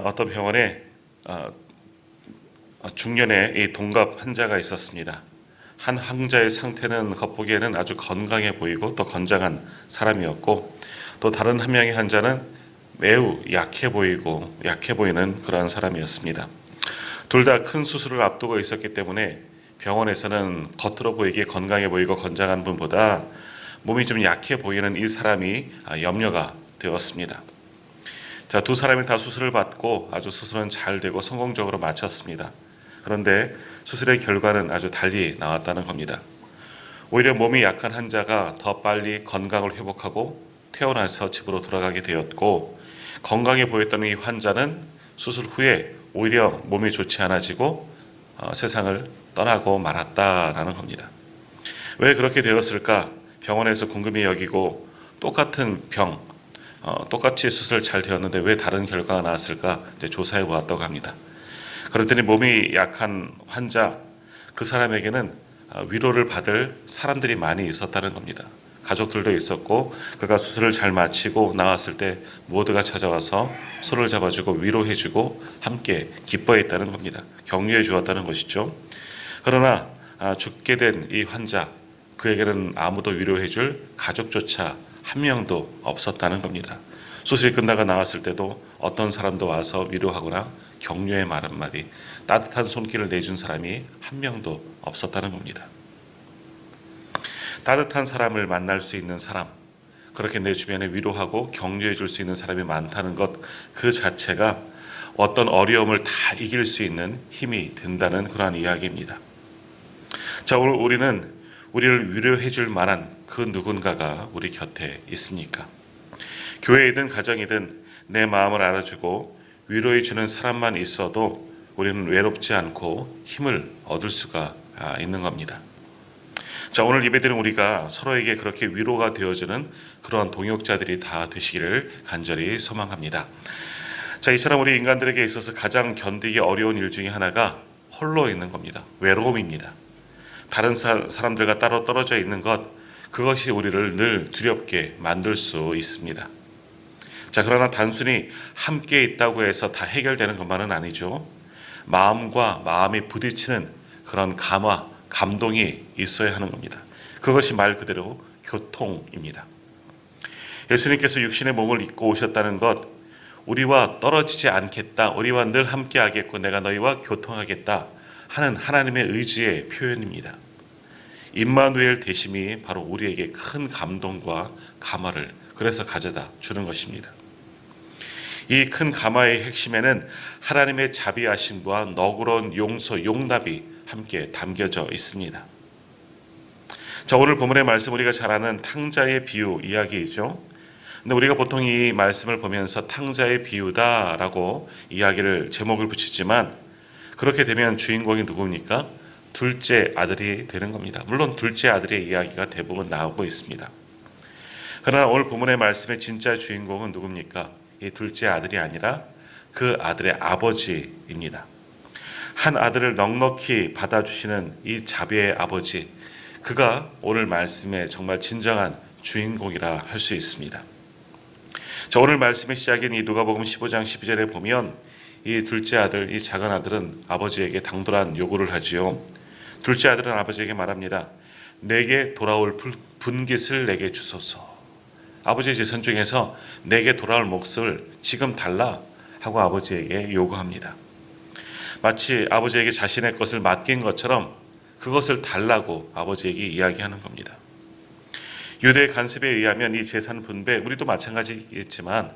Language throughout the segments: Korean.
어떤 병원에 중년의 이 동갑 환자가 있었습니다. 한 환자의 상태는 겉보기에는 아주 건강해 보이고 또 건장한 사람이었고, 또 다른 한 명의 환자는 매우 약해 보이는 그러한 사람이었습니다. 둘 다 큰 수술을 앞두고 있었기 때문에 병원에서는 겉으로 보이기에 건강해 보이고 건장한 분보다 몸이 좀 약해 보이는 이 사람이 염려가 되었습니다. 자, 두 사람이 다 수술을 받고 아주 수술은 잘 되고 성공적으로 마쳤습니다. 그런데 수술의 결과는 아주 달리 나왔다는 겁니다. 오히려 몸이 약한 환자가 더 빨리 건강을 회복하고 퇴원해서 집으로 돌아가게 되었고, 건강해 보였던 이 환자는 수술 후에 오히려 몸이 좋지 않아지고 세상을 떠나고 말았다라는 겁니다. 왜 그렇게 되었을까? 병원에서 궁금히 여기고 똑같은 병, 똑같이 수술 잘 되었는데 왜 다른 결과가 나왔을까? 이제 조사해 보았다고 합니다. 그랬더니 몸이 약한 환자, 그 사람에게는 위로를 받을 사람들이 많이 있었다는 겁니다. 가족들도 있었고, 그가 수술을 잘 마치고 나왔을 때 모두가 찾아와서 손을 잡아주고 위로해주고 함께 기뻐했다는 겁니다. 격려해 주었다는 것이죠. 그러나 죽게 된 이 환자, 그에게는 아무도 위로해줄 가족조차 한 명도 없었다는 겁니다. 수술이 끝나고 나왔을 때도 어떤 사람도 와서 위로하거나 격려의 말 한마디, 따뜻한 손길을 내준 사람이 한 명도 없었다는 겁니다. 따뜻한 사람을 만날 수 있는 사람, 그렇게 내 주변에 위로하고 격려해 줄 수 있는 사람이 많다는 것, 그 자체가 어떤 어려움을 다 이길 수 있는 힘이 된다는 그러한 이야기입니다. 자, 오늘 우리는 우리를 위로해 줄 만한 그 누군가가 우리 곁에 있습니까? 교회이든 가정이든 내 마음을 알아주고 위로해 주는 사람만 있어도 우리는 외롭지 않고 힘을 얻을 수가 있는 겁니다. 자, 오늘 예배드린 우리가 서로에게 그렇게 위로가 되어주는 그러한 동역자들이 다 되시기를 간절히 소망합니다. 자, 이처럼 우리 인간들에게 있어서 가장 견디기 어려운 일 중에 하나가 홀로 있는 겁니다. 외로움입니다. 다른 사람들과 따로 떨어져 있는 것, 그것이 우리를 늘 두렵게 만들 수 있습니다. 자, 그러나 단순히 함께 있다고 해서 다 해결되는 것만은 아니죠. 마음과 마음이 부딪히는 그런 감동이 있어야 하는 겁니다. 그것이 말 그대로 교통입니다. 예수님께서 육신의 몸을 입고 오셨다는 것, 우리와 떨어지지 않겠다, 우리와 늘 함께 하겠고 내가 너희와 교통하겠다 하는 하나님의 의지의 표현입니다. 임마누엘 되심이 바로 우리에게 큰 감동과 감화를 그래서 가져다 주는 것입니다. 이 큰 감화의 핵심에는 하나님의 자비하심과 너그러운 용서, 용납이 함께 담겨져 있습니다. 자, 오늘 본문의 말씀, 우리가 잘 아는 탕자의 비유 이야기이죠. 근데 우리가 보통 이 말씀을 보면서 탕자의 비유다라고 이야기를 제목을 붙이지만, 그렇게 되면 주인공이 누굽니까? 둘째 아들이 되는 겁니다. 물론 둘째 아들의 이야기가 대부분 나오고 있습니다. 그러나 오늘 본문의 말씀의 진짜 주인공은 누굽니까? 이 둘째 아들이 아니라 그 아들의 아버지입니다. 한 아들을 넉넉히 받아주시는 이 자비의 아버지, 그가 오늘 말씀의 정말 진정한 주인공이라 할 수 있습니다. 자, 오늘 말씀의 시작인 이 누가복음 15장 12절에 보면 이 둘째 아들, 이 작은 아들은 아버지에게 당돌한 요구를 하지요. 둘째 아들은 아버지에게 말합니다. 내게 돌아올 분깃을 내게 주소서. 아버지의 재산 중에서 내게 돌아올 몫을 지금 달라 하고 아버지에게 요구합니다. 마치 아버지에게 자신의 것을 맡긴 것처럼 그것을 달라고 아버지에게 이야기하는 겁니다. 유대 간습에 의하면 이 재산 분배, 우리도 마찬가지겠지만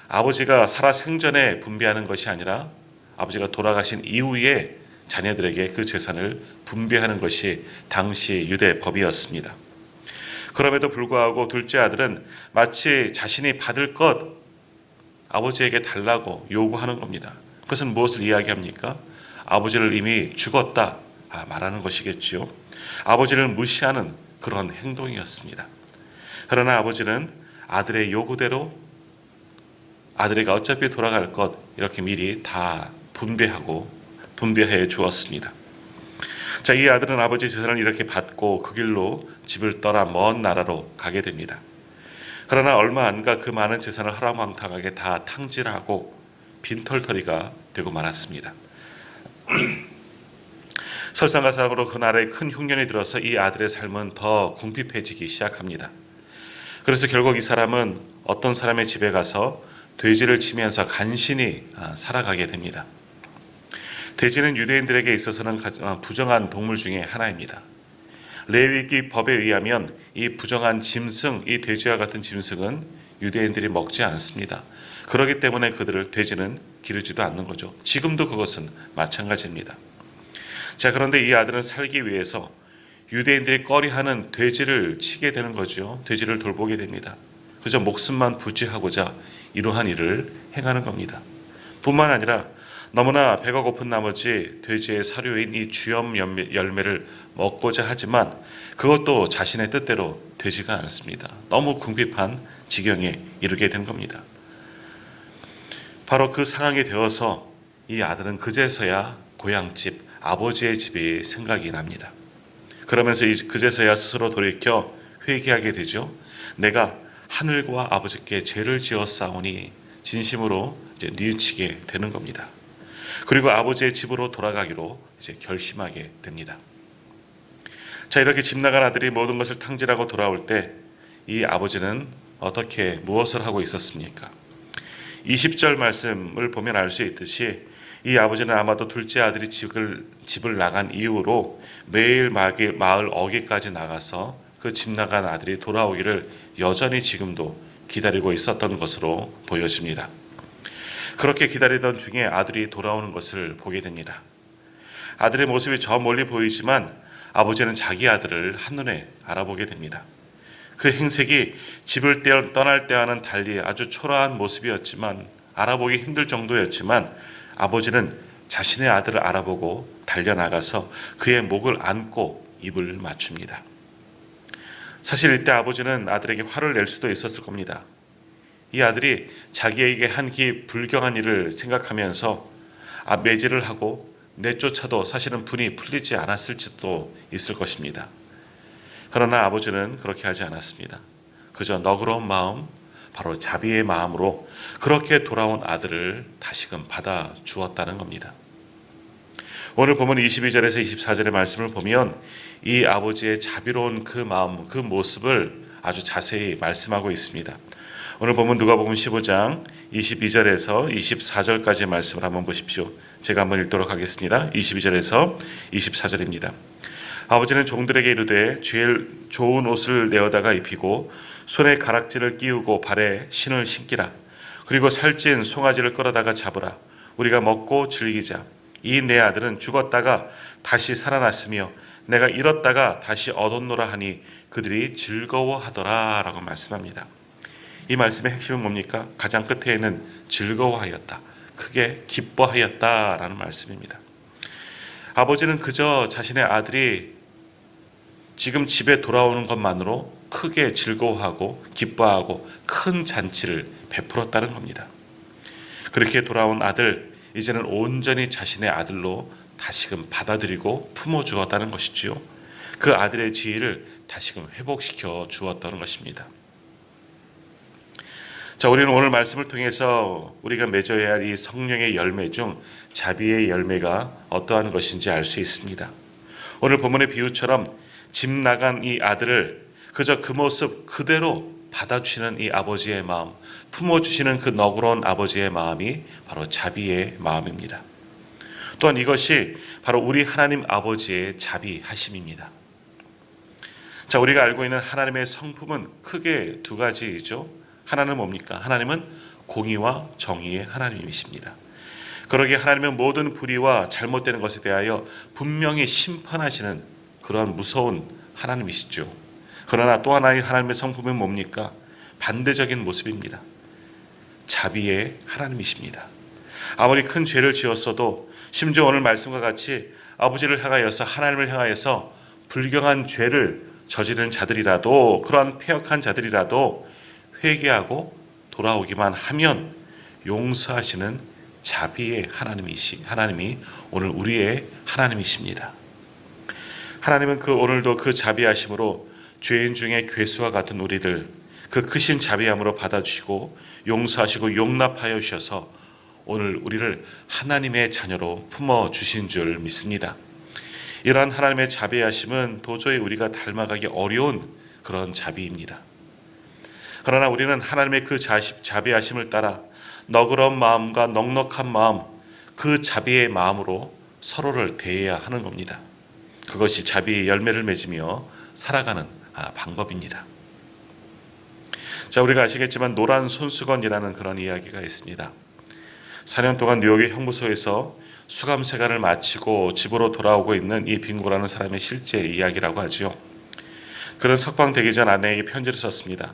아버지가 살아 생전에 분배하는 것이 아니라 아버지가 돌아가신 이후에 자녀들에게 그 재산을 분배하는 것이 당시 유대 법이었습니다. 그럼에도 불구하고 둘째 아들은 마치 자신이 받을 것 아버지에게 달라고 요구하는 겁니다. 그것은 무엇을 이야기합니까? 아버지를 이미 죽었다 말하는 것이겠지요. 아버지를 무시하는 그런 행동이었습니다. 그러나 아버지는 아들의 요구대로 아들에게 어차피 돌아갈 것 이렇게 미리 다 분배해 주었습니다. 자, 이 아들은 아버지 재산을 이렇게 받고 그 길로 집을 떠나 먼 나라로 가게 됩니다. 그러나 얼마 안 가 그 많은 재산을 허랑방탕하게 다 탕질하고 빈털터리가 되고 말았습니다. 설상가상으로 그날에 큰 흉년이 들어서 이 아들의 삶은 더 궁핍해지기 시작합니다. 그래서 결국 이 사람은 어떤 사람의 집에 가서 돼지를 치면서 간신히 살아가게 됩니다. 돼지는 유대인들에게 있어서는 부정한 동물 중에 하나입니다. 레위기 법에 의하면 이 부정한 짐승, 이 돼지와 같은 짐승은 유대인들이 먹지 않습니다. 그렇기 때문에 그들을 돼지는 기르지도 않는 거죠. 지금도 그것은 마찬가지입니다. 자, 그런데 이 아들은 살기 위해서 유대인들이 꺼리하는 돼지를 치게 되는 거죠. 돼지를 돌보게 됩니다. 그저 목숨만 부지하고자 이러한 일을 행하는 겁니다. 뿐만 아니라 너무나 배가 고픈 나머지 돼지의 사료인 이 주염 열매를 먹고자 하지만 그것도 자신의 뜻대로 되지가 않습니다. 너무 궁핍한 지경에 이르게 된 겁니다. 바로 그 상황이 되어서 이 아들은 그제서야 고향집, 아버지의 집이 생각이 납니다. 그러면서 그제서야 스스로 돌이켜 회개하게 되죠. 내가 하늘과 아버지께 죄를 지었사오니 진심으로 뉘우치게 되는 겁니다. 그리고 아버지의 집으로 돌아가기로 결심하게 됩니다. 자, 이렇게 집 나간 아들이 모든 것을 탕진하고 돌아올 때 이 아버지는 어떻게 무엇을 하고 있었습니까? 20절 말씀을 보면 알 수 있듯이 이 아버지는 아마도 둘째 아들이 집을 나간 이후로 매일 마을 어귀까지 나가서 그 집 나간 아들이 돌아오기를 여전히 지금도 기다리고 있었던 것으로 보여집니다. 그렇게 기다리던 중에 아들이 돌아오는 것을 보게 됩니다. 아들의 모습이 저 멀리 보이지만 아버지는 자기 아들을 한눈에 알아보게 됩니다. 그 행색이 집을 떠날 때와는 달리 아주 초라한 모습이었지만, 알아보기 힘들 정도였지만 아버지는 자신의 아들을 알아보고 달려나가서 그의 목을 안고 입을 맞춥니다. 사실 이때 아버지는 아들에게 화를 낼 수도 있었을 겁니다. 이 아들이 자기에게 한 불경한 일을 생각하면서 매질을 하고 내쫓아도 사실은 분이 풀리지 않았을지도 있을 것입니다. 그러나 아버지는 그렇게 하지 않았습니다. 그저 너그러운 마음, 바로 자비의 마음으로 그렇게 돌아온 아들을 다시금 받아 주었다는 겁니다. 오늘 보면 22절에서 24절의 말씀을 보면 이 아버지의 자비로운 그 마음, 그 모습을 아주 자세히 말씀하고 있습니다. 오늘 보면 누가복음 15장 22절에서 24절까지의 말씀을 한번 보십시오. 제가 한번 읽도록 하겠습니다. 22절에서 24절입니다. 아버지는 종들에게 이르되 제일 좋은 옷을 내어다가 입히고 손에 가락지를 끼우고 발에 신을 신기라. 그리고 살찐 송아지를 끌어다가 잡으라. 우리가 먹고 즐기자. 이 내 아들은 죽었다가 다시 살아났으며 내가 잃었다가 다시 얻었노라 하니 그들이 즐거워하더라 라고 말씀합니다. 이 말씀의 핵심은 뭡니까? 가장 끝에는 즐거워하였다, 크게 기뻐하였다라는 말씀입니다. 아버지는 그저 자신의 아들이 지금 집에 돌아오는 것만으로 크게 즐거워하고 기뻐하고 큰 잔치를 베풀었다는 겁니다. 그렇게 돌아온 아들, 이제는 온전히 자신의 아들로 다시금 받아들이고 품어주었다는 것이지요. 그 아들의 지위를 다시금 회복시켜 주었다는 것입니다. 자, 우리는 오늘 말씀을 통해서 우리가 맺어야 할 이 성령의 열매 중 자비의 열매가 어떠한 것인지 알 수 있습니다. 오늘 본문의 비유처럼 집 나간 이 아들을 그저 그 모습 그대로 받아주시는 이 아버지의 마음, 품어주시는 그 너그러운 아버지의 마음이 바로 자비의 마음입니다. 또한 이것이 바로 우리 하나님 아버지의 자비하심입니다. 자, 우리가 알고 있는 하나님의 성품은 크게 두 가지이죠. 하나는 뭡니까? 하나님은 공의와 정의의 하나님이십니다. 그러기에 하나님은 모든 불의와 잘못되는 것에 대하여 분명히 심판하시는 그러한 무서운 하나님이시죠. 그러나 또 하나의 하나님의 성품은 뭡니까? 반대적인 모습입니다. 자비의 하나님이십니다. 아무리 큰 죄를 지었어도, 심지어 오늘 말씀과 같이 아버지를 향하여서, 하나님을 향하여서 불경한 죄를 저지른 자들이라도, 그러한 패역한 자들이라도 회개하고 돌아오기만 하면 용서하시는 자비의 하나님이 오늘 우리의 하나님이십니다. 하나님은 오늘도 그 자비하심으로 죄인 중에 괴수와 같은 우리를 그 크신 자비함으로 받아주시고 용서하시고 용납하여 주셔서 오늘 우리를 하나님의 자녀로 품어주신 줄 믿습니다. 이러한 하나님의 자비하심은 도저히 우리가 닮아가기 어려운 그런 자비입니다. 그러나 우리는 하나님의 그 자비하심을 따라 너그러운 마음과 넉넉한 마음, 그 자비의 마음으로 서로를 대해야 하는 겁니다. 그것이 자비의 열매를 맺으며 살아가는 방법입니다. 자, 우리가 아시겠지만 노란 손수건이라는 그런 이야기가 있습니다. 4년 동안 뉴욕의 형무소에서 수감 생활을 마치고 집으로 돌아오고 있는 이 빙고라는 사람의 실제 이야기라고 하지요. 그는 석방되기 전 아내에게 편지를 썼습니다.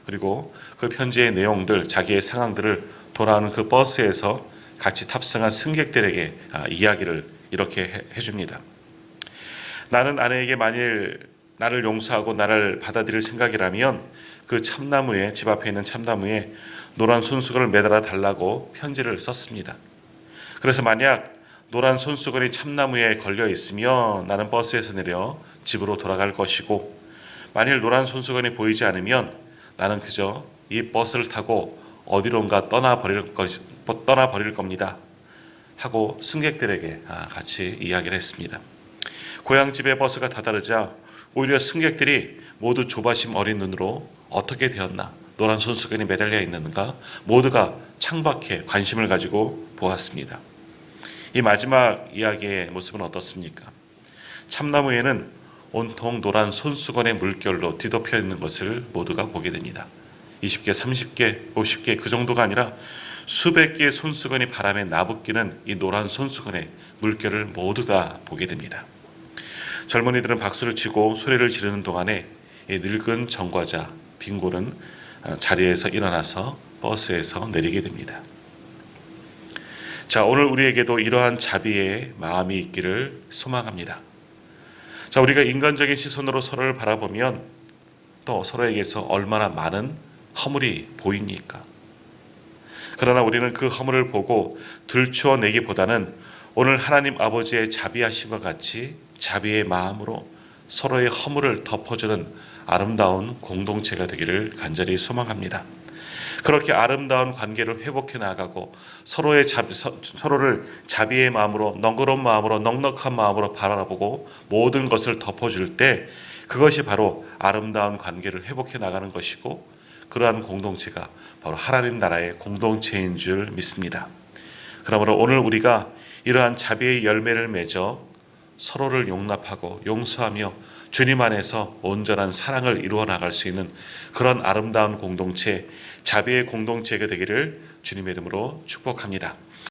그리고 그 편지의 내용들, 자기의 상황들을 돌아오는 그 버스에서 같이 탑승한 승객들에게 이야기를 이렇게 해줍니다. 나는 아내에게 만일 나를 용서하고 나를 받아들일 생각이라면 그 참나무에, 집 앞에 있는 참나무에 노란 손수건을 매달아 달라고 편지를 썼습니다. 그래서 만약 노란 손수건이 참나무에 걸려 있으면 나는 버스에서 내려 집으로 돌아갈 것이고, 만일 노란 손수건이 보이지 않으면 나는 그저 이 버스를 타고 어디론가 떠나버릴 겁니다 하고 승객들에게 같이 이야기를 했습니다. 고향집에 버스가 다다르자 오히려 승객들이 모두 조바심 어린 눈으로 어떻게 되었나, 노란 손수건이 매달려 있는가, 모두가 창밖에 관심을 가지고 보았습니다. 이 마지막 이야기의 모습은 어떻습니까? 참나무에는 온통 노란 손수건의 물결로 뒤덮여 있는 것을 모두가 보게 됩니다. 20개, 30개, 50개 그 정도가 아니라 수백 개의 손수건이 바람에 나부끼는 이 노란 손수건의 물결을 모두 다 보게 됩니다. 젊은이들은 박수를 치고 소리를 지르는 동안에 이 늙은 전과자 빙고는 자리에서 일어나서 버스에서 내리게 됩니다. 자, 오늘 우리에게도 이러한 자비의 마음이 있기를 소망합니다. 자, 우리가 인간적인 시선으로 서로를 바라보면 또 서로에게서 얼마나 많은 허물이 보입니까? 그러나 우리는 그 허물을 보고 들추어내기보다는 오늘 하나님 아버지의 자비하심과 같이 자비의 마음으로 서로의 허물을 덮어주는 아름다운 공동체가 되기를 간절히 소망합니다. 그렇게 아름다운 관계를 회복해 나가고 서로를 자비의 마음으로, 너그러운 마음으로, 넉넉한 마음으로 바라보고 모든 것을 덮어줄 때 그것이 바로 아름다운 관계를 회복해 나가는 것이고, 그러한 공동체가 바로 하나님 나라의 공동체인 줄 믿습니다. 그러므로 오늘 우리가 이러한 자비의 열매를 맺어 서로를 용납하고 용서하며 주님 안에서 온전한 사랑을 이루어 나갈 수 있는 그런 아름다운 공동체, 자비의 공동체가 되기를 주님의 이름으로 축복합니다.